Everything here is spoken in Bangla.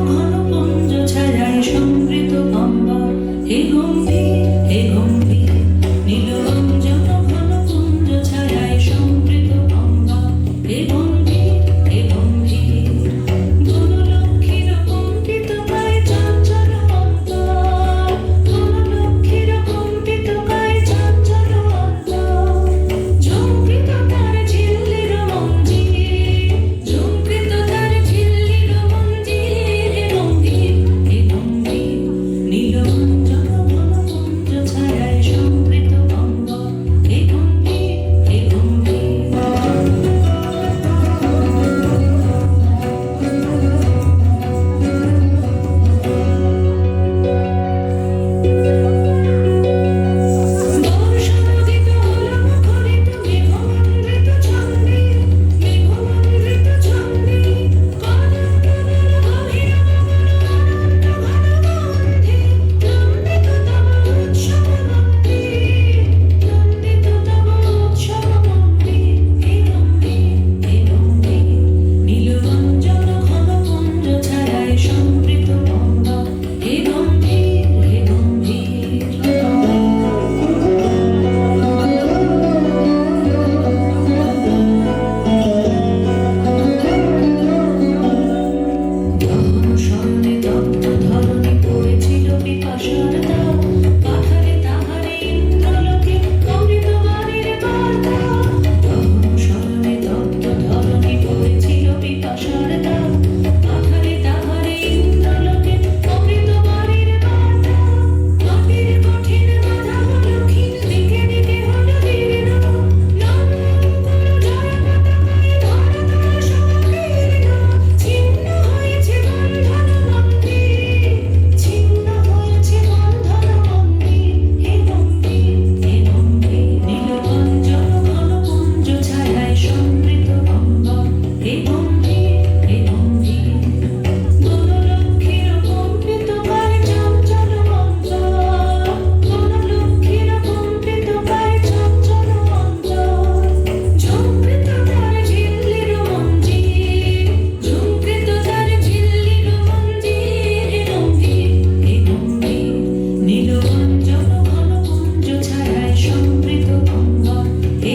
ঘন পুঞ্জ ছায়ায় সমৃত অম্বর হে গম্ভীর হে গম্ভীর নীলরঞ্জন ঘন পুঞ্জ ছায়ায় সমৃত অম্বর হে গম্ভীর হে গম্ভীর ধনলক্ষ্মীর কম্পিত গায়ে চঞ্চল অন্তর ধনলক্ষ্মীর কম্পিত গায়ে চঞ্চল অন্তর ঝঙ্কৃত তার ঝিল্লির মঞ্জির ঝঙ্কৃত তার ঝিল্লির মঞ্জির হে গম্ভীর হে গম্ভীর নীলরঞ্জন ঘন পুঞ্জ ছায়ায় সমৃত অম্বর হে গম্ভীর হে গম্ভীর বর্ষানদীত হলো মুখরিত মেঘমন্দ্রিত ছন্দে মেঘমন্দ্রিত ছন্দে কনকবল গভীর অনন্ত ঘনগন্ধে নন্দিত তব উৎসব মন্দির নন্দিত তব উৎসব মন্দির হে গম্ভীর হে গম্ভীর নীলরঞ্জন ঘন পুঞ্জ ছায়ায় সমৃত অম্বর হে গম্ভীর হে গম্ভীর গহন স্বর্ণে দগ্ধ ধরণী পড়েছিল পিপাসার দাও পাথারে তাহারে ইন্দ্রলোকে অমৃতবাণীর বার্তা গহন স্বর্ণে দগ্ধ ধরণী পড়েছিল পিপাসার দাও পাথারে তাহারে ইন্দ্রলোকে অমৃতবাণীর বার্তা মাটির কঠিন বাধা হলো ক্ষীণ দিকে দিকে হলো দীর্ণ নবঙ্কুর জয় পতাকায় ধরাতল সংকীর্ণ ছিন্ন হয়েছে বন্ধন মন্দির ছিন্ন হয়েছে বন্ধন মন্দির হে গম্ভীর হে গম্ভীর নীলরঞ্জন ঘন পুঞ্জ ছায়ায় সমৃত অম্বর হে গম্ভীর হে গম্ভীর ধনলক্ষ্মীর কম্পিত গায়ে চঞ্চল অন্তর ধনলক্ষ্মীর কম্পিত গায়ে চঞ্চল অন্তর ঝঙ্কৃত তার ঝিল্লির মঞ্জির ঝঙ্কৃত তার ঝিল্লির মঞ্জির হে গম্ভীর হে গম্ভীর নীলরঞ্জন ঘন পুঞ্জ ছায়ায় সমৃত অম্বর হে